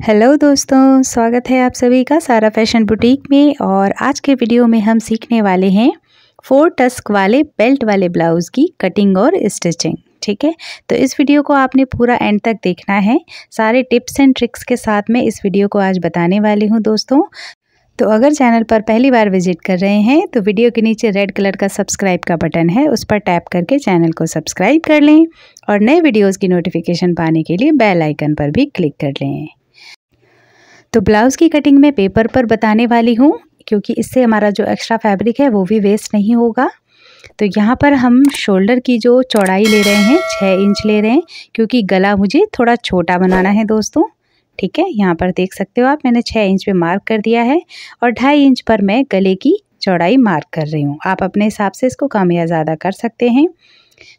Hello दोस्तों, स्वागत है आप सभी का सारा फैशन बुटीक में। और आज के वीडियो में हम सीखने वाले हैं 4 टस्क वाले बेल्ट वाले ब्लाउज़ की कटिंग और स्टिचिंग। ठीक है, तो इस वीडियो को आपने पूरा एंड तक देखना है। सारे टिप्स एंड ट्रिक्स के साथ में इस वीडियो को आज बताने वाली हूँ दोस्तों। तो अगर चैनल पर पहली बार विजिट कर रहे हैं तो वीडियो के नीचे रेड कलर का सब्सक्राइब का बटन है, उस पर टैप करके चैनल को सब्सक्राइब कर लें और नए वीडियोज़ की नोटिफिकेशन पाने के लिए बेल आइकन पर भी क्लिक कर लें। तो ब्लाउज़ की कटिंग मैं पेपर पर बताने वाली हूँ, क्योंकि इससे हमारा जो एक्स्ट्रा फैब्रिक है वो भी वेस्ट नहीं होगा। तो यहाँ पर हम शोल्डर की जो चौड़ाई ले रहे हैं 6 इंच ले रहे हैं, क्योंकि गला मुझे थोड़ा छोटा बनाना है दोस्तों। ठीक है, यहाँ पर देख सकते हो आप, मैंने 6 इंच पे मार्क कर दिया है और 2.5 इंच पर मैं गले की चौड़ाई मार्क कर रही हूँ। आप अपने हिसाब से इसको कम या ज़्यादा कर सकते हैं।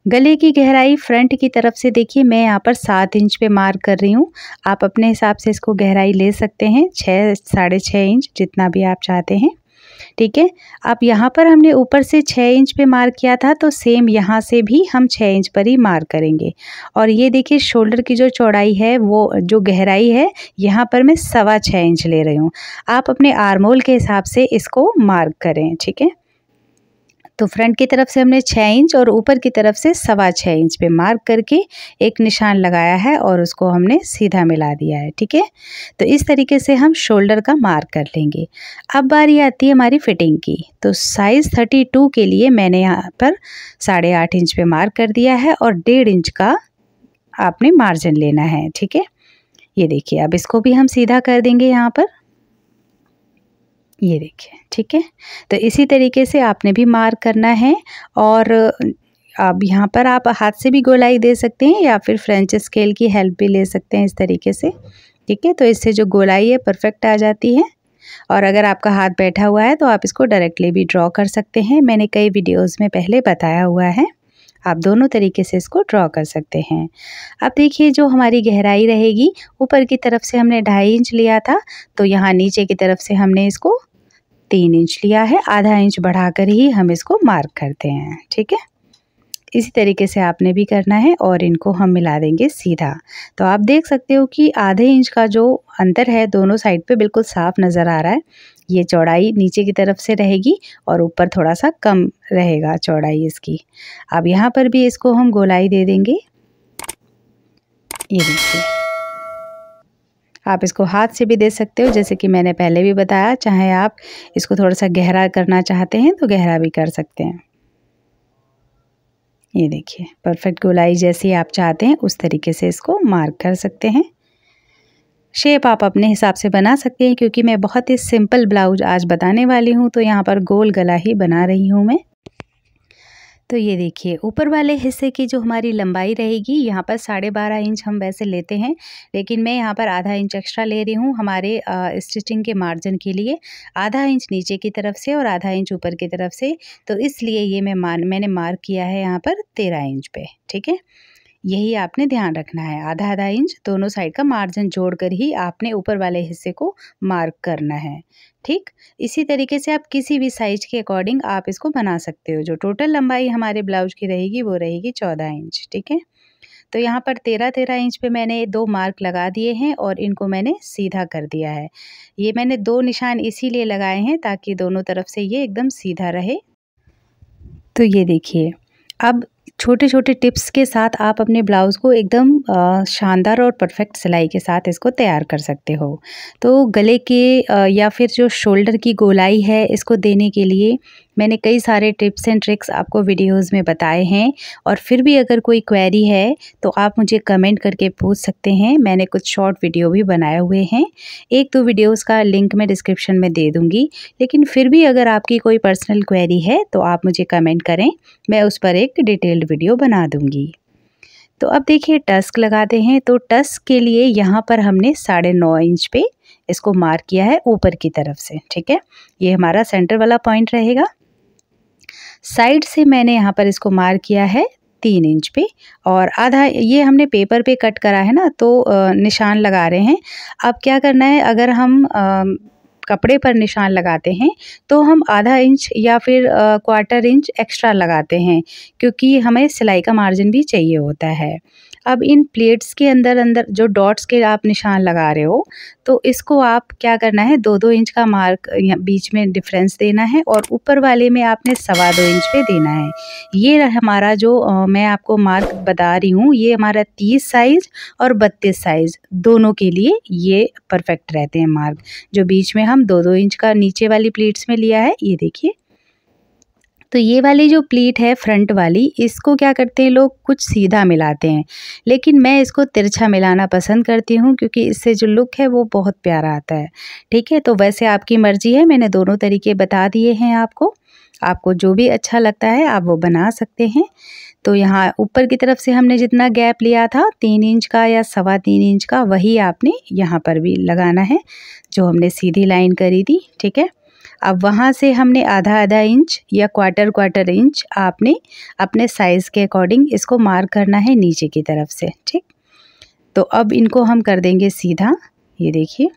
गले की गहराई फ्रंट की तरफ से देखिए मैं यहाँ पर 7 इंच पे मार्क कर रही हूँ। आप अपने हिसाब से इसको गहराई ले सकते हैं, 6 साढ़े 6 इंच जितना भी आप चाहते हैं। ठीक है, अब यहाँ पर हमने ऊपर से 6 इंच पे मार्क किया था, तो सेम यहाँ से भी हम 6 इंच पर ही मार्क करेंगे। और ये देखिए शोल्डर की जो चौड़ाई है, वो जो गहराई है यहाँ पर मैं 6.25 इंच ले रही हूँ। आप अपने आर्मोल के हिसाब से इसको मार्क करें। ठीक है, तो फ्रंट की तरफ से हमने 6 इंच और ऊपर की तरफ से 6.25 इंच पे मार्क करके एक निशान लगाया है और उसको हमने सीधा मिला दिया है। ठीक है, तो इस तरीके से हम शोल्डर का मार्क कर लेंगे। अब बारी आती है हमारी फिटिंग की। तो साइज़ 32 के लिए मैंने यहाँ पर 8.5 इंच पे मार्क कर दिया है और 1.5 इंच का आपने मार्जिन लेना है। ठीक है, ये देखिए, अब इसको भी हम सीधा कर देंगे यहाँ पर, ये देखिए। ठीक है, तो इसी तरीके से आपने भी मार्क करना है। और अब यहाँ पर आप हाथ से भी गोलाई दे सकते हैं या फिर फ्रेंच स्केल की हेल्प भी ले सकते हैं इस तरीके से। ठीक है, तो इससे जो गोलाई है परफेक्ट आ जाती है। और अगर आपका हाथ बैठा हुआ है तो आप इसको डायरेक्टली भी ड्रॉ कर सकते हैं। मैंने कई वीडियोज़ में पहले बताया हुआ है, आप दोनों तरीके से इसको ड्रॉ कर सकते हैं। अब देखिए, जो हमारी गहराई रहेगी, ऊपर की तरफ से हमने 2.5 इंच लिया था, तो यहाँ नीचे की तरफ से हमने इसको 3 इंच लिया है। आधा इंच बढ़ाकर ही हम इसको मार्क करते हैं। ठीक है, इसी तरीके से आपने भी करना है और इनको हम मिला देंगे सीधा। तो आप देख सकते हो कि आधे इंच का जो अंतर है दोनों साइड पे बिल्कुल साफ नज़र आ रहा है। ये चौड़ाई नीचे की तरफ से रहेगी और ऊपर थोड़ा सा कम रहेगा चौड़ाई इसकी। अब यहाँ पर भी इसको हम गोलाई दे देंगे, ये देखिए। आप इसको हाथ से भी दे सकते हो, जैसे कि मैंने पहले भी बताया। चाहे आप इसको थोड़ा सा गहरा करना चाहते हैं तो गहरा भी कर सकते हैं। ये देखिए, परफेक्ट गोलाई जैसी आप चाहते हैं उस तरीके से इसको मार्क कर सकते हैं। शेप आप अपने हिसाब से बना सकते हैं, क्योंकि मैं बहुत ही सिंपल ब्लाउज आज बताने वाली हूँ, तो यहाँ पर गोल गला ही बना रही हूँ मैं। तो ये देखिए, ऊपर वाले हिस्से की जो हमारी लंबाई रहेगी, यहाँ पर 12.5 इंच हम वैसे लेते हैं, लेकिन मैं यहाँ पर आधा इंच एक्स्ट्रा ले रही हूँ हमारे स्टिचिंग के मार्जिन के लिए। आधा इंच नीचे की तरफ से और आधा इंच ऊपर की तरफ से, तो इसलिए ये मैंने मार्क किया है यहाँ पर 13 इंच पे। ठीक है, यही आपने ध्यान रखना है। आधा आधा इंच दोनों साइड का मार्जिन जोड़कर ही आपने ऊपर वाले हिस्से को मार्क करना है। ठीक, इसी तरीके से आप किसी भी साइज के अकॉर्डिंग आप इसको बना सकते हो। जो टोटल लंबाई हमारे ब्लाउज की रहेगी वो रहेगी 14 इंच। ठीक है, तो यहाँ पर 13 इंच पे मैंने 2 मार्क लगा दिए हैं और इनको मैंने सीधा कर दिया है। ये मैंने 2 निशान इसीलिए लगाए हैं ताकि दोनों तरफ से ये एकदम सीधा रहे। तो ये देखिए, अब छोटे छोटे टिप्स के साथ आप अपने ब्लाउज़ को एकदम शानदार और परफेक्ट सिलाई के साथ इसको तैयार कर सकते हो। तो गले के या फिर जो शोल्डर की गोलाई है, इसको देने के लिए मैंने कई सारे टिप्स एंड ट्रिक्स आपको वीडियोज़ में बताए हैं। और फिर भी अगर कोई क्वेरी है तो आप मुझे कमेंट करके पूछ सकते हैं। मैंने कुछ शॉर्ट वीडियो भी बनाए हुए हैं, 1-2 वीडियोज़ का लिंक मैं डिस्क्रिप्शन में दे दूँगी। लेकिन फिर भी अगर आपकी कोई पर्सनल क्वेरी है तो आप मुझे कमेंट करें, मैं उस पर एक डिटेल्ड वीडियो बना दूँगी। तो अब देखिए, टस्क लगाते हैं। तो टस्क के लिए यहाँ पर हमने 9.5 इंच पे इसको मार्क किया है ऊपर की तरफ से। ठीक है, ये हमारा सेंटर वाला पॉइंट रहेगा। साइड से मैंने यहाँ पर इसको मार्क किया है 3 इंच पे और आधा, ये हमने पेपर पे कट करा है ना, तो निशान लगा रहे हैं। अब क्या करना है, अगर हम कपड़े पर निशान लगाते हैं तो हम आधा इंच या फिर 1/4 इंच एक्स्ट्रा लगाते हैं, क्योंकि हमें सिलाई का मार्जिन भी चाहिए होता है। अब इन प्लेट्स के अंदर अंदर जो डॉट्स के आप निशान लगा रहे हो, तो इसको आप क्या करना है, 2-2 इंच का मार्क बीच में डिफरेंस देना है और ऊपर वाले में आपने 2.25 इंच पे देना है। ये हमारा जो मैं आपको मार्क बता रही हूँ, ये हमारा 30 साइज़ और 32 साइज़ दोनों के लिए ये परफेक्ट रहते हैं मार्क। जो बीच में हम 2-2 इंच का नीचे वाली प्लेट्स में लिया है, ये देखिए। तो ये वाली जो प्लीट है फ्रंट वाली, इसको क्या करते हैं लोग, कुछ सीधा मिलाते हैं, लेकिन मैं इसको तिरछा मिलाना पसंद करती हूँ क्योंकि इससे जो लुक है वो बहुत प्यारा आता है। ठीक है, तो वैसे आपकी मर्ज़ी है, मैंने दोनों तरीके बता दिए हैं आपको। आपको जो भी अच्छा लगता है आप वो बना सकते हैं। तो यहाँ ऊपर की तरफ से हमने जितना गैप लिया था 3 इंच का या 3.25 इंच का, वही आपने यहाँ पर भी लगाना है जो हमने सीधी लाइन करी थी। ठीक है, अब वहाँ से हमने आधा इंच या क्वार्टर इंच आपने अपने साइज़ के अकॉर्डिंग इसको मार्क करना है नीचे की तरफ से। ठीक, तो अब इनको हम कर देंगे सीधा। ये देखिए,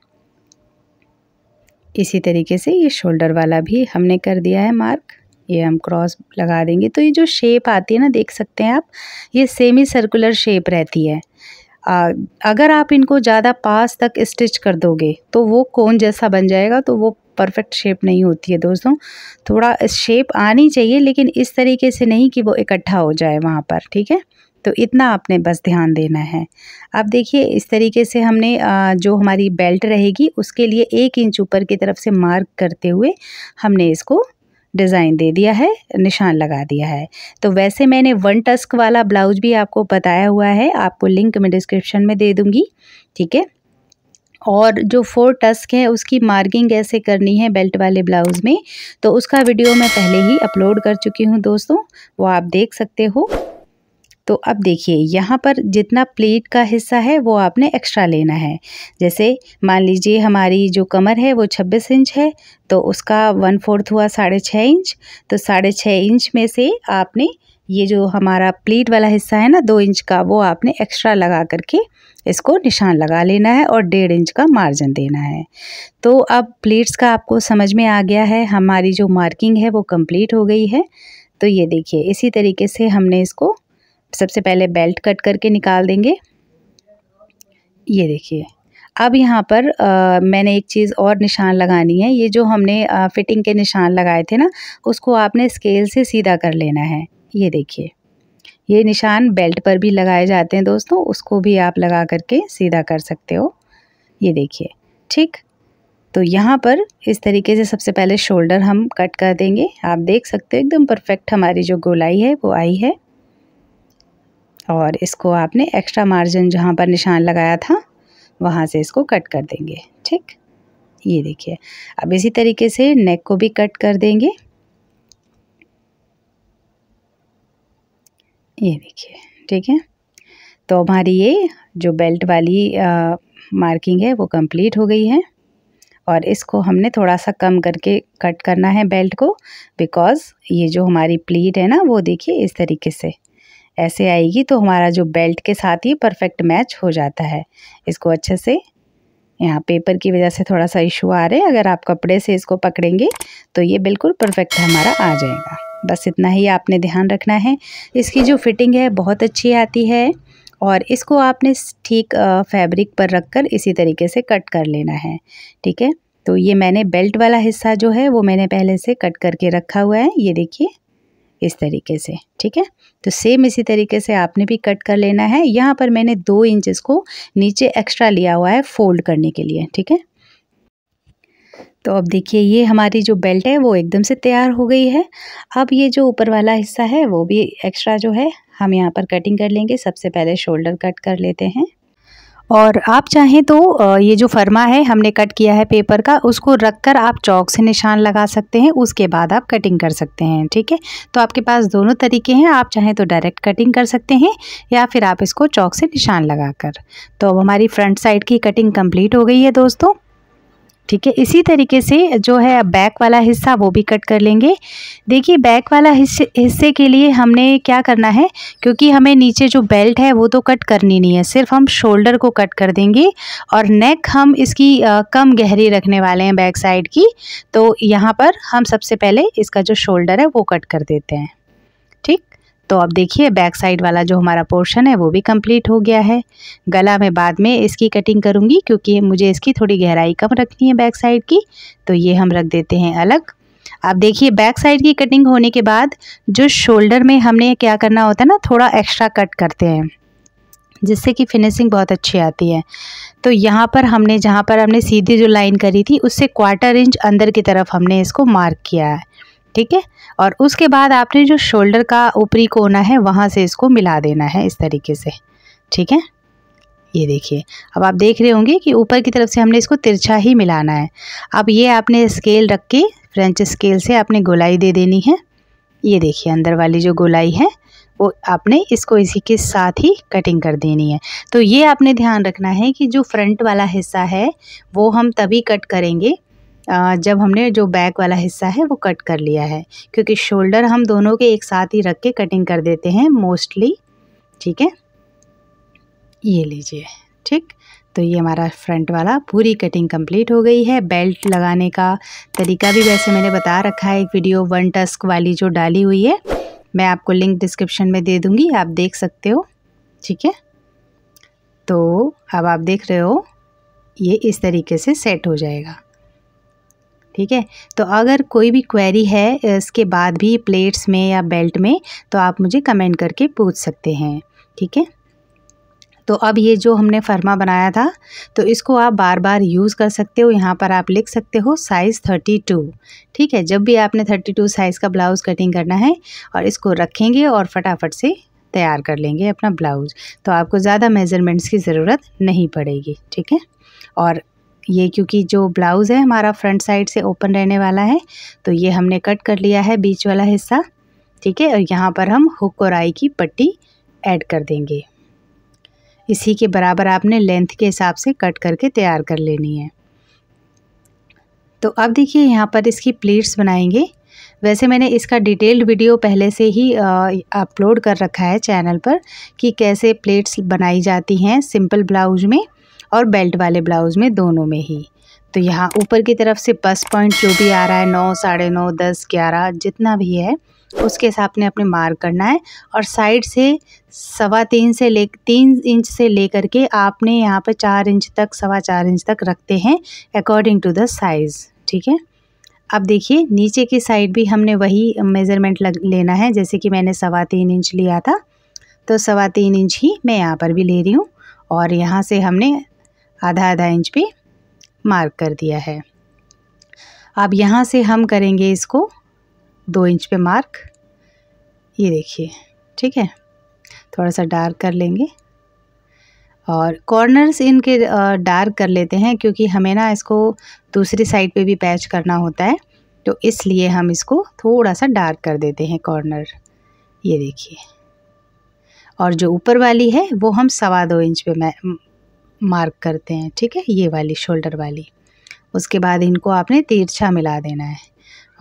इसी तरीके से ये शोल्डर वाला भी हमने कर दिया है मार्क। ये हम क्रॉस लगा देंगे। तो ये जो शेप आती है ना, देख सकते हैं आप, ये सेमी सर्कुलर शेप रहती है। अगर आप इनको ज़्यादा पास तक स्टिच कर दोगे तो वो कोन जैसा बन जाएगा, तो वो परफेक्ट शेप नहीं होती है दोस्तों। थोड़ा शेप आनी चाहिए, लेकिन इस तरीके से नहीं कि वो इकट्ठा हो जाए वहाँ पर। ठीक है, तो इतना आपने बस ध्यान देना है। अब देखिए, इस तरीके से हमने जो हमारी बेल्ट रहेगी उसके लिए 1 इंच ऊपर की तरफ से मार्क करते हुए हमने इसको डिज़ाइन दे दिया है, निशान लगा दिया है। तो वैसे मैंने 1 टस्क वाला ब्लाउज भी आपको बताया हुआ है, आपको लिंक मैं डिस्क्रिप्शन में दे दूँगी। ठीक है, और जो 4 टस्क है उसकी मार्किंग कैसे करनी है बेल्ट वाले ब्लाउज़ में, तो उसका वीडियो मैं पहले ही अपलोड कर चुकी हूँ दोस्तों, वो आप देख सकते हो। तो अब देखिए, यहाँ पर जितना प्लीट का हिस्सा है वो आपने एक्स्ट्रा लेना है। जैसे मान लीजिए हमारी जो कमर है वो 26 इंच है, तो उसका 1/4 हुआ 6.5 इंच। तो 6.5 इंच में से आपने ये जो हमारा प्लीट वाला हिस्सा है ना 2 इंच का, वो आपने एक्स्ट्रा लगा करके इसको निशान लगा लेना है और 1.5 इंच का मार्जिन देना है। तो अब प्लीट्स का आपको समझ में आ गया है, हमारी जो मार्किंग है वो कंप्लीट हो गई है। तो ये देखिए, इसी तरीके से हमने इसको सबसे पहले बेल्ट कट करके निकाल देंगे। ये देखिए, अब यहाँ पर मैंने एक चीज़ और निशान लगानी है। ये जो हमने फिटिंग के निशान लगाए थे ना, उसको आपने स्केल से सीधा कर लेना है। ये देखिए, ये निशान बेल्ट पर भी लगाए जाते हैं दोस्तों, उसको भी आप लगा करके सीधा कर सकते हो। ये देखिए, ठीक। तो यहाँ पर इस तरीके से सबसे पहले शोल्डर हम कट कर देंगे। आप देख सकते हो एकदम परफेक्ट हमारी जो गोलाई है वो आई है। और इसको आपने एक्स्ट्रा मार्जिन जहाँ पर निशान लगाया था वहाँ से इसको कट कर देंगे। ठीक, ये देखिए, अब इसी तरीके से नेक को भी कट कर देंगे। ये देखिए, ठीक है। तो हमारी ये जो बेल्ट वाली मार्किंग है वो कंप्लीट हो गई है और इसको हमने थोड़ा सा कम करके कट करना है बेल्ट को, बिकॉज़ ये जो हमारी प्लीट है ना वो देखिए इस तरीके से ऐसे आएगी, तो हमारा जो बेल्ट के साथ ही परफेक्ट मैच हो जाता है। इसको अच्छे से, यहाँ पेपर की वजह से थोड़ा सा इशू आ रहे हैं, अगर आप कपड़े से इसको पकड़ेंगे तो ये बिल्कुल परफेक्ट हमारा आ जाएगा। बस इतना ही आपने ध्यान रखना है। इसकी जो फिटिंग है बहुत अच्छी आती है और इसको आपने ठीक फैब्रिक पर रखकर इसी तरीके से कट कर लेना है। ठीक है, तो ये मैंने बेल्ट वाला हिस्सा जो है वो मैंने पहले से कट करके रखा हुआ है। ये देखिए इस तरीके से। ठीक है, तो सेम इसी तरीके से आपने भी कट कर लेना है। यहाँ पर मैंने 2 इंच इसको नीचे एक्स्ट्रा लिया हुआ है फोल्ड करने के लिए। ठीक है, तो अब देखिए ये हमारी जो बेल्ट है वो एकदम से तैयार हो गई है। अब ये जो ऊपर वाला हिस्सा है वो भी एक्स्ट्रा जो है हम यहाँ पर कटिंग कर लेंगे। सबसे पहले शोल्डर कट कर लेते हैं और आप चाहें तो ये जो फरमा है हमने कट किया है पेपर का, उसको रखकर आप चौक से निशान लगा सकते हैं, उसके बाद आप कटिंग कर सकते हैं। ठीक है, तो आपके पास दोनों तरीके हैं, आप चाहें तो डायरेक्ट कटिंग कर सकते हैं या फिर आप इसको चौक से निशान लगाकर। तो अब हमारी फ्रंट साइड की कटिंग कंप्लीट हो गई है दोस्तों। ठीक है, इसी तरीके से जो है बैक वाला हिस्सा वो भी कट कर लेंगे। देखिए बैक वाला हिस्से के लिए हमने क्या करना है, क्योंकि हमें नीचे जो बेल्ट है वो तो कट करनी नहीं है, सिर्फ हम शोल्डर को कट कर देंगे और नेक हम इसकी कम गहरी रखने वाले हैं बैक साइड की। तो यहाँ पर हम सबसे पहले इसका जो शोल्डर है वो कट कर देते हैं। ठीक, तो अब देखिए बैक साइड वाला जो हमारा पोर्शन है वो भी कंप्लीट हो गया है। गला मैं बाद में इसकी कटिंग करूँगी क्योंकि मुझे इसकी थोड़ी गहराई कम रखनी है बैक साइड की, तो ये हम रख देते हैं अलग। अब देखिए बैक साइड की कटिंग होने के बाद जो शोल्डर में हमने क्या करना होता है ना, थोड़ा एक्स्ट्रा कट करते हैं जिससे कि फिनिशिंग बहुत अच्छी आती है। तो यहाँ पर हमने जहाँ पर हमने सीधी जो लाइन करी थी उससे 1/4 इंच अंदर की तरफ हमने इसको मार्क किया है, ठीक है। और उसके बाद आपने जो शोल्डर का ऊपरी कोना है वहाँ से इसको मिला देना है इस तरीके से, ठीक है। ये देखिए अब आप देख रहे होंगे कि ऊपर की तरफ से हमने इसको तिरछा ही मिलाना है। अब ये आपने स्केल रख के फ्रेंच स्केल से आपने गोलाई दे देनी है। ये देखिए अंदर वाली जो गोलाई है वो आपने इसको इसी के साथ ही कटिंग कर देनी है। तो ये आपने ध्यान रखना है कि जो फ्रंट वाला हिस्सा है वो हम तभी कट करेंगे जब हमने जो बैक वाला हिस्सा है वो कट कर लिया है, क्योंकि शोल्डर हम दोनों के एक साथ ही रख के कटिंग कर देते हैं मोस्टली, ठीक है। ये लीजिए, ठीक। तो ये हमारा फ्रंट वाला पूरी कटिंग कंप्लीट हो गई है। बेल्ट लगाने का तरीका भी वैसे मैंने बता रखा है, एक वीडियो 1 टस्क वाली जो डाली हुई है, मैं आपको लिंक डिस्क्रिप्शन में दे दूँगी, आप देख सकते हो, ठीक है। तो अब आप देख रहे हो ये इस तरीके से सेट हो जाएगा, ठीक है। तो अगर कोई भी क्वेरी है इसके बाद भी प्लेट्स में या बेल्ट में तो आप मुझे कमेंट करके पूछ सकते हैं, ठीक है। तो अब ये जो हमने फर्मा बनाया था तो इसको आप बार बार यूज़ कर सकते हो। यहाँ पर आप लिख सकते हो साइज़ 32, ठीक है। जब भी आपने 32 साइज़ का ब्लाउज़ कटिंग करना है और इसको रखेंगे और फटाफट से तैयार कर लेंगे अपना ब्लाउज़, तो आपको ज़्यादा मेज़रमेंट्स की ज़रूरत नहीं पड़ेगी, ठीक है। और ये क्योंकि जो ब्लाउज़ है हमारा फ्रंट साइड से ओपन रहने वाला है तो ये हमने कट कर लिया है बीच वाला हिस्सा, ठीक है। और यहाँ पर हम हुक और आई की पट्टी ऐड कर देंगे। इसी के बराबर आपने लेंथ के हिसाब से कट करके तैयार कर लेनी है। तो अब देखिए यहाँ पर इसकी प्लेट्स बनाएंगे। वैसे मैंने इसका डिटेल्ड वीडियो पहले से ही अपलोड कर रखा है चैनल पर कि कैसे प्लेट्स बनाई जाती हैं सिंपल ब्लाउज में और बेल्ट वाले ब्लाउज़ में, दोनों में ही। तो यहाँ ऊपर की तरफ से बस पॉइंट जो भी आ रहा है 9, 9.5, 10, 11 जितना भी है उसके हिसाब ने अपने मार्क करना है। और साइड से 3.25 से 3 इंच से लेकर के आपने यहाँ पर 4 इंच तक 4.25 इंच तक रखते हैं अकॉर्डिंग टू द साइज़, ठीक है। अब देखिए नीचे की साइड भी हमने वही मेज़रमेंट लेना है, जैसे कि मैंने 3.25 इंच लिया था तो 3.25 इंच ही मैं यहाँ पर भी ले रही हूँ। और यहाँ से हमने आधा इंच पे मार्क कर दिया है। अब यहाँ से हम करेंगे इसको 2 इंच पे मार्क, ये देखिए, ठीक है। थोड़ा सा डार्क कर लेंगे और कॉर्नर्स इनके डार्क कर लेते हैं क्योंकि हमें ना इसको दूसरी साइड पे भी पैच करना होता है, तो इसलिए हम इसको थोड़ा सा डार्क कर देते हैं कॉर्नर, ये देखिए। और जो ऊपर वाली है वो हम 2.25 इंच पे मार्क करते हैं, ठीक है, ये वाली शोल्डर वाली। उसके बाद इनको आपने तिरछा मिला देना है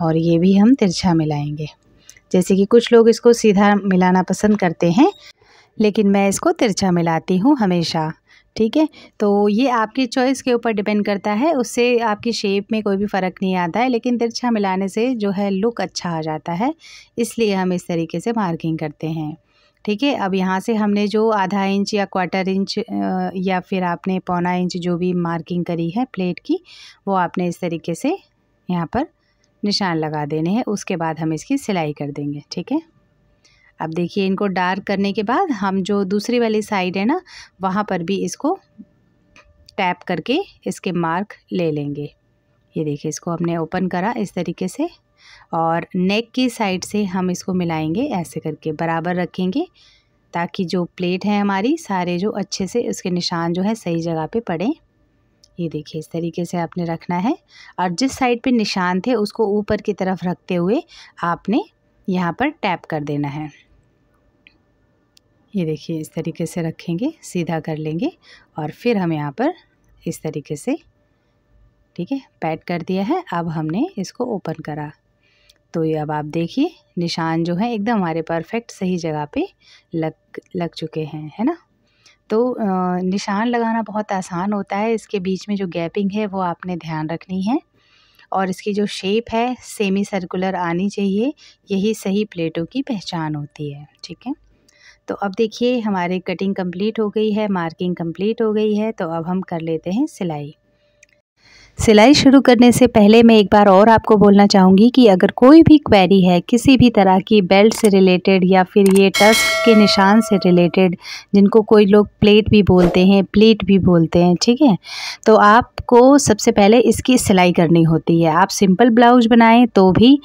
और ये भी हम तिरछा मिलाएंगे। जैसे कि कुछ लोग इसको सीधा मिलाना पसंद करते हैं लेकिन मैं इसको तिरछा मिलाती हूँ हमेशा, ठीक है। तो ये आपकी चॉइस के ऊपर डिपेंड करता है, उससे आपकी शेप में कोई भी फ़र्क नहीं आता है, लेकिन तिरछा मिलाने से जो है लुक अच्छा आ जाता है, इसलिए हम इस तरीके से मार्किंग करते हैं, ठीक है। अब यहाँ से हमने जो आधा इंच या 1/4 इंच या फिर आपने 1.25 इंच जो भी मार्किंग करी है प्लेट की, वो आपने इस तरीके से यहाँ पर निशान लगा देने हैं। उसके बाद हम इसकी सिलाई कर देंगे, ठीक है। अब देखिए इनको डार्क करने के बाद हम जो दूसरी वाली साइड है ना वहाँ पर भी इसको टैप करके इसके मार्क ले लेंगे। ये देखिए इसको हमने ओपन करा इस तरीके से और नेक की साइड से हम इसको मिलाएंगे, ऐसे करके बराबर रखेंगे ताकि जो प्लेट है हमारी सारे जो अच्छे से उसके निशान जो है सही जगह पे पड़े। ये देखिए इस तरीके से आपने रखना है और जिस साइड पे निशान थे उसको ऊपर की तरफ रखते हुए आपने यहाँ पर टैप कर देना है। ये देखिए इस तरीके से रखेंगे, सीधा कर लेंगे और फिर हम यहाँ पर इस तरीके से, ठीक है, पैड कर दिया है। अब हमने इसको ओपन करा तो ये अब आप देखिए निशान जो है एकदम हमारे परफेक्ट सही जगह पे लग चुके हैं, है ना। तो निशान लगाना बहुत आसान होता है, इसके बीच में जो गैपिंग है वो आपने ध्यान रखनी है और इसकी जो शेप है सेमी सर्कुलर आनी चाहिए, यही सही प्लेटों की पहचान होती है। ठीक है, तो अब देखिए हमारी कटिंग कंप्लीट हो गई है, मार्किंग कंप्लीट हो गई है। तो अब हम कर लेते हैं सिलाई। सिलाई शुरू करने से पहले मैं एक बार और आपको बोलना चाहूँगी कि अगर कोई भी क्वेरी है किसी भी तरह की बेल्ट से रिलेटेड या फिर ये टस्क के निशान से रिलेटेड, जिनको कोई लोग प्लेट भी बोलते हैं, प्लीट भी बोलते हैं, ठीक है, तो आपको सबसे पहले इसकी सिलाई करनी होती है। आप सिंपल ब्लाउज बनाएं तो भी,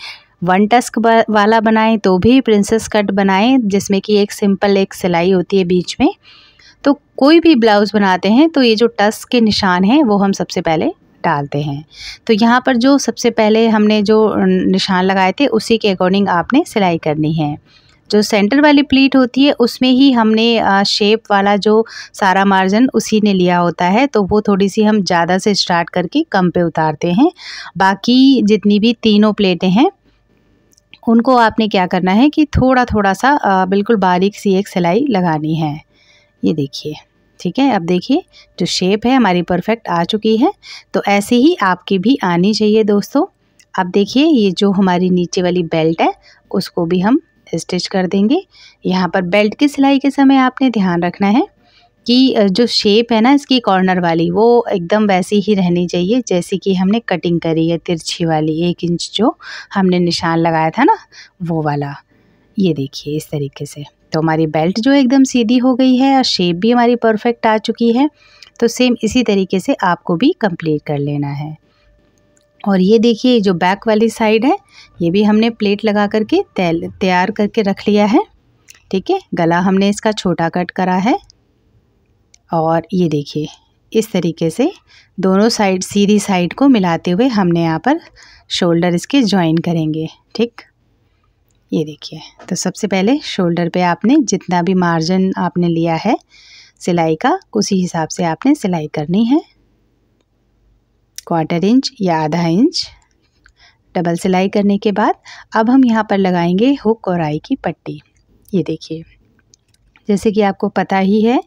वन टस्क वाला बनाएं तो भी, प्रिंसेस कट बनाएं जिसमें कि एक सिंपल एक सिलाई होती है बीच में, तो कोई भी ब्लाउज़ बनाते हैं तो ये जो टस्क के निशान हैं वो हम सबसे पहले डालते हैं। तो यहाँ पर जो सबसे पहले हमने जो निशान लगाए थे उसी के अकॉर्डिंग आपने सिलाई करनी है। जो सेंटर वाली प्लीट होती है उसमें ही हमने शेप वाला जो सारा मार्जिन उसी ने लिया होता है, तो वो थोड़ी सी हम ज़्यादा से स्टार्ट करके कम पे उतारते हैं। बाकी जितनी भी तीनों प्लेटें हैं उनको आपने क्या करना है कि थोड़ा थोड़ा सा बिल्कुल बारीक सी एक सिलाई लगानी है। ये देखिए, ठीक है, अब देखिए जो शेप है हमारी परफेक्ट आ चुकी है। तो ऐसे ही आपकी भी आनी चाहिए दोस्तों। अब देखिए ये जो हमारी नीचे वाली बेल्ट है उसको भी हम स्टिच कर देंगे। यहाँ पर बेल्ट की सिलाई के समय आपने ध्यान रखना है कि जो शेप है ना इसकी कॉर्नर वाली, वो एकदम वैसी ही रहनी चाहिए जैसे कि हमने कटिंग करी है, तिरछी वाली 1 इंच जो हमने निशान लगाया था ना वो वाला। ये देखिए इस तरीके से तो हमारी बेल्ट जो एकदम सीधी हो गई है और शेप भी हमारी परफेक्ट आ चुकी है। तो सेम इसी तरीके से आपको भी कंप्लीट कर लेना है। और ये देखिए जो बैक वाली साइड है ये भी हमने प्लेट लगा करके तैयार करके रख लिया है। ठीक है, गला हमने इसका छोटा कट करा है और ये देखिए इस तरीके से दोनों साइड सीधी साइड को मिलाते हुए हमने यहाँ पर शोल्डर इसके ज्वाइन करेंगे। ठीक, ये देखिए तो सबसे पहले शोल्डर पे आपने जितना भी मार्जिन आपने लिया है सिलाई का उसी हिसाब से आपने सिलाई करनी है। 1/4 इंच या आधा इंच डबल सिलाई करने के बाद अब हम यहाँ पर लगाएंगे हुक और आई की पट्टी। ये देखिए जैसे कि आपको पता ही है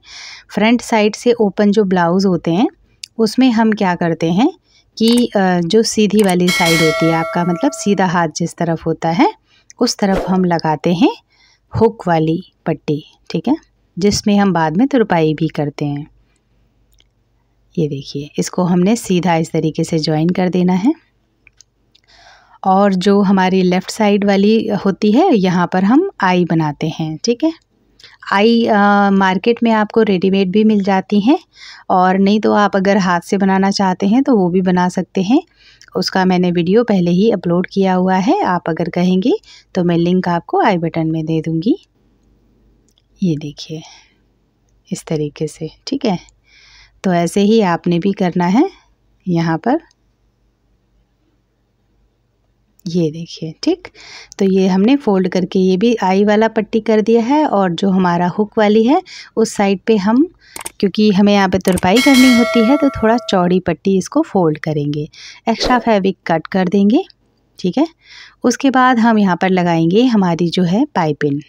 फ्रंट साइड से ओपन जो ब्लाउज़ होते हैं उसमें हम क्या करते हैं कि जो सीधी वाली साइड होती है आपका मतलब सीधा हाथ जिस तरफ होता है उस तरफ हम लगाते हैं हुक वाली पट्टी। ठीक है, जिसमें हम बाद में तुरपाई भी करते हैं। ये देखिए इसको हमने सीधा इस तरीके से ज्वाइन कर देना है। और जो हमारी लेफ़्ट साइड वाली होती है यहाँ पर हम आई बनाते हैं। ठीक है, आई मार्केट में आपको रेडीमेड भी मिल जाती हैं और नहीं तो आप अगर हाथ से बनाना चाहते हैं तो वो भी बना सकते हैं। उसका मैंने वीडियो पहले ही अपलोड किया हुआ है, आप अगर कहेंगे तो मैं लिंक आपको आई बटन में दे दूँगी। ये देखिए इस तरीके से। ठीक है, तो ऐसे ही आपने भी करना है यहाँ पर। ये देखिए, ठीक, तो ये हमने फोल्ड करके ये भी आई वाला पट्टी कर दिया है और जो हमारा हुक वाली है उस साइड पे हम, क्योंकि हमें यहाँ पे तुरपाई करनी होती है तो थोड़ा चौड़ी पट्टी इसको फोल्ड करेंगे, एक्स्ट्रा फैब्रिक कट कर देंगे। ठीक है, उसके बाद हम यहाँ पर लगाएंगे हमारी जो है पाइपिंग।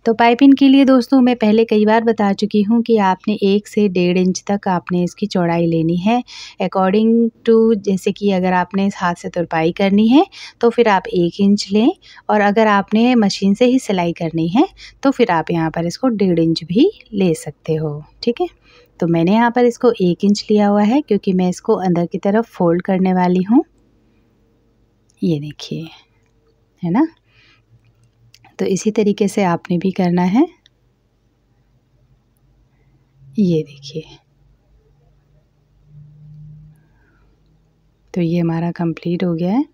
तो पाइपिंग के लिए दोस्तों मैं पहले कई बार बता चुकी हूँ कि आपने 1 से 1.5 इंच तक आपने इसकी चौड़ाई लेनी है अकॉर्डिंग टू, जैसे कि अगर आपने हाथ से तुरपाई करनी है तो फिर आप 1 इंच लें और अगर आपने मशीन से ही सिलाई करनी है तो फिर आप यहाँ पर इसको 1.5 इंच भी ले सकते हो। ठीक है, तो मैंने यहाँ पर इसको 1 इंच लिया हुआ है क्योंकि मैं इसको अंदर की तरफ फोल्ड करने वाली हूँ। ये देखिए, है ना, तो इसी तरीके से आपने भी करना है। ये देखिए, तो ये हमारा कंप्लीट हो गया है।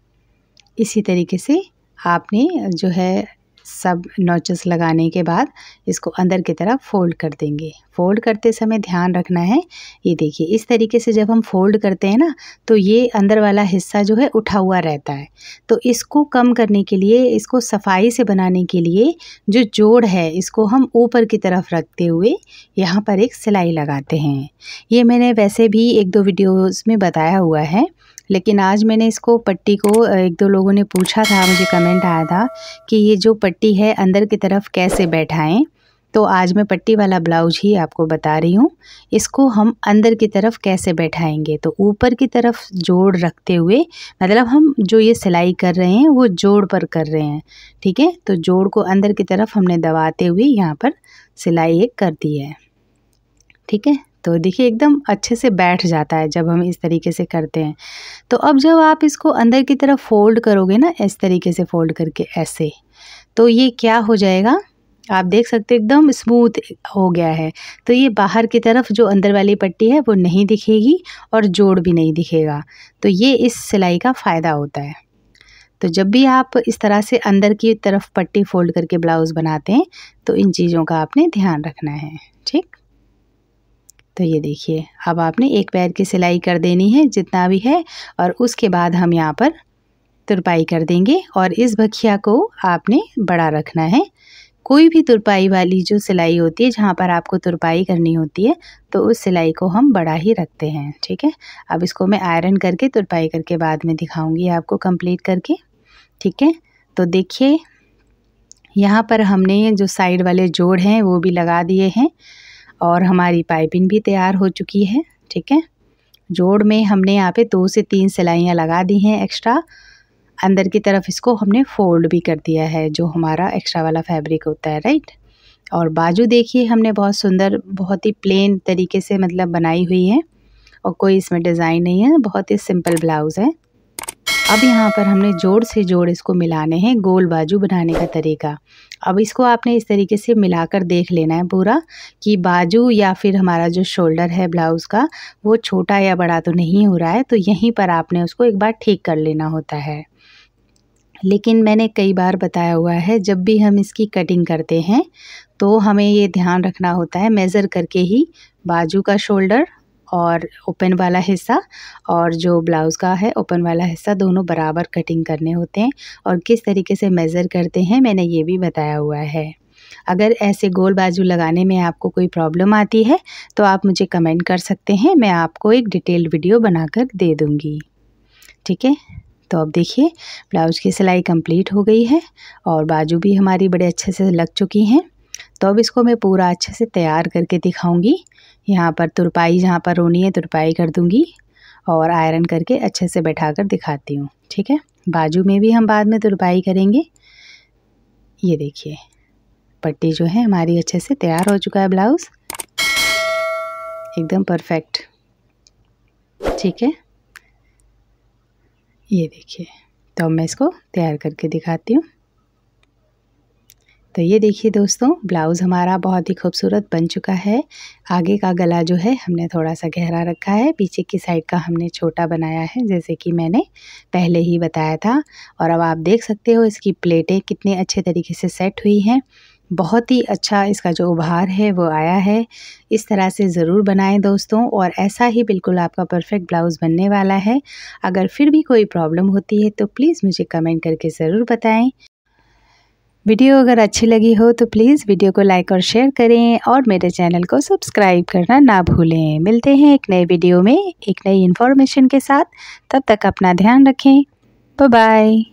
इसी तरीके से आपने जो है सब नॉचेस लगाने के बाद इसको अंदर की तरफ फोल्ड कर देंगे। फोल्ड करते समय ध्यान रखना है, ये देखिए इस तरीके से जब हम फोल्ड करते हैं ना तो ये अंदर वाला हिस्सा जो है उठा हुआ रहता है। तो इसको कम करने के लिए, इसको सफाई से बनाने के लिए जो जोड़ है इसको हम ऊपर की तरफ रखते हुए यहाँ पर एक सिलाई लगाते हैं। ये मैंने वैसे भी 1-2 वीडियोज़ में बताया हुआ है, लेकिन आज मैंने इसको पट्टी को 1-2 लोगों ने पूछा था, मुझे कमेंट आया था कि ये जो पट्टी है अंदर की तरफ कैसे बैठाएं। तो आज मैं पट्टी वाला ब्लाउज ही आपको बता रही हूँ। इसको हम अंदर की तरफ कैसे बैठाएंगे, तो ऊपर की तरफ जोड़ रखते हुए, मतलब हम जो ये सिलाई कर रहे हैं वो जोड़ पर कर रहे हैं, ठीक है। तो जोड़ को अंदर की तरफ हमने दबाते हुए यहाँ पर सिलाई एक कर दी है, ठीक है। तो देखिए एकदम अच्छे से बैठ जाता है जब हम इस तरीके से करते हैं। तो अब जब आप इसको अंदर की तरफ फोल्ड करोगे ना, इस तरीके से फोल्ड करके ऐसे, तो ये क्या हो जाएगा, आप देख सकते हो एकदम स्मूथ हो गया है। तो ये बाहर की तरफ जो अंदर वाली पट्टी है वो नहीं दिखेगी और जोड़ भी नहीं दिखेगा। तो ये इस सिलाई का फ़ायदा होता है। तो जब भी आप इस तरह से अंदर की तरफ पट्टी फोल्ड करके ब्लाउज़ बनाते हैं तो इन चीज़ों का आपने ध्यान रखना है, ठीक। तो ये देखिए अब आपने एक पैर की सिलाई कर देनी है जितना भी है, और उसके बाद हम यहाँ पर तुरपाई कर देंगे। और इस बखिया को आपने बड़ा रखना है। कोई भी तुरपाई वाली जो सिलाई होती है जहाँ पर आपको तुरपाई करनी होती है तो उस सिलाई को हम बड़ा ही रखते हैं, ठीक है। अब इसको मैं आयरन करके तुरपाई करके बाद में दिखाऊंगी आपको कंप्लीट करके, ठीक है। तो देखिए यहाँ पर हमने जो साइड वाले जोड़ हैं वो भी लगा दिए हैं और हमारी पाइपिंग भी तैयार हो चुकी है, ठीक है। जोड़ में हमने यहाँ पे 2 से 3 सिलाइयाँ लगा दी हैं एक्स्ट्रा। अंदर की तरफ इसको हमने फोल्ड भी कर दिया है, जो हमारा एक्स्ट्रा वाला फैब्रिक होता है, राइट। और बाजू देखिए हमने बहुत सुंदर, बहुत ही प्लेन तरीके से मतलब बनाई हुई है और कोई इसमें डिज़ाइन नहीं है, बहुत ही सिंपल ब्लाउज़ है। अब यहाँ पर हमने जोड़ से जोड़ इसको मिलाने हैं, गोल बाजू बनाने का तरीका। अब इसको आपने इस तरीके से मिलाकर देख लेना है पूरा कि बाजू या फिर हमारा जो शोल्डर है ब्लाउज़ का वो छोटा या बड़ा तो नहीं हो रहा है। तो यहीं पर आपने उसको एक बार ठीक कर लेना होता है। लेकिन मैंने कई बार बताया हुआ है जब भी हम इसकी कटिंग करते हैं तो हमें ये ध्यान रखना होता है मेज़र करके ही बाजू का शोल्डर और ओपन वाला हिस्सा और जो ब्लाउज़ का है ओपन वाला हिस्सा दोनों बराबर कटिंग करने होते हैं। और किस तरीके से मेज़र करते हैं मैंने ये भी बताया हुआ है। अगर ऐसे गोल बाजू लगाने में आपको कोई प्रॉब्लम आती है तो आप मुझे कमेंट कर सकते हैं, मैं आपको एक डिटेल्ड वीडियो बनाकर दे दूँगी, ठीक है। तो अब देखिए ब्लाउज़ की सिलाई कंप्लीट हो गई है और बाजू भी हमारी बड़े अच्छे से लग चुकी हैं। तो अब इसको मैं पूरा अच्छे से तैयार करके दिखाऊंगी। यहाँ पर तुरपाई जहाँ पर होनी है तुरपाई कर दूंगी और आयरन करके अच्छे से बैठाकर दिखाती हूँ, ठीक है। बाजू में भी हम बाद में तुरपाई करेंगे। ये देखिए पट्टी जो है हमारी अच्छे से तैयार हो चुका है, ब्लाउज़ एकदम परफेक्ट, ठीक है। ये देखिए तो मैं इसको तैयार करके दिखाती हूँ। तो ये देखिए दोस्तों ब्लाउज़ हमारा बहुत ही खूबसूरत बन चुका है। आगे का गला जो है हमने थोड़ा सा गहरा रखा है, पीछे की साइड का हमने छोटा बनाया है जैसे कि मैंने पहले ही बताया था। और अब आप देख सकते हो इसकी प्लेटें कितने अच्छे तरीके से सेट हुई हैं। बहुत ही अच्छा इसका जो उभार है वो आया है। इस तरह से ज़रूर बनाएं दोस्तों, और ऐसा ही बिल्कुल आपका परफेक्ट ब्लाउज़ बनने वाला है। अगर फिर भी कोई प्रॉब्लम होती है तो प्लीज़ मुझे कमेंट करके ज़रूर बताएं। वीडियो अगर अच्छी लगी हो तो प्लीज़ वीडियो को लाइक और शेयर करें और मेरे चैनल को सब्सक्राइब करना ना भूलें। मिलते हैं एक नए वीडियो में एक नई इन्फॉर्मेशन के साथ। तब तक अपना ध्यान रखें। Bye bye.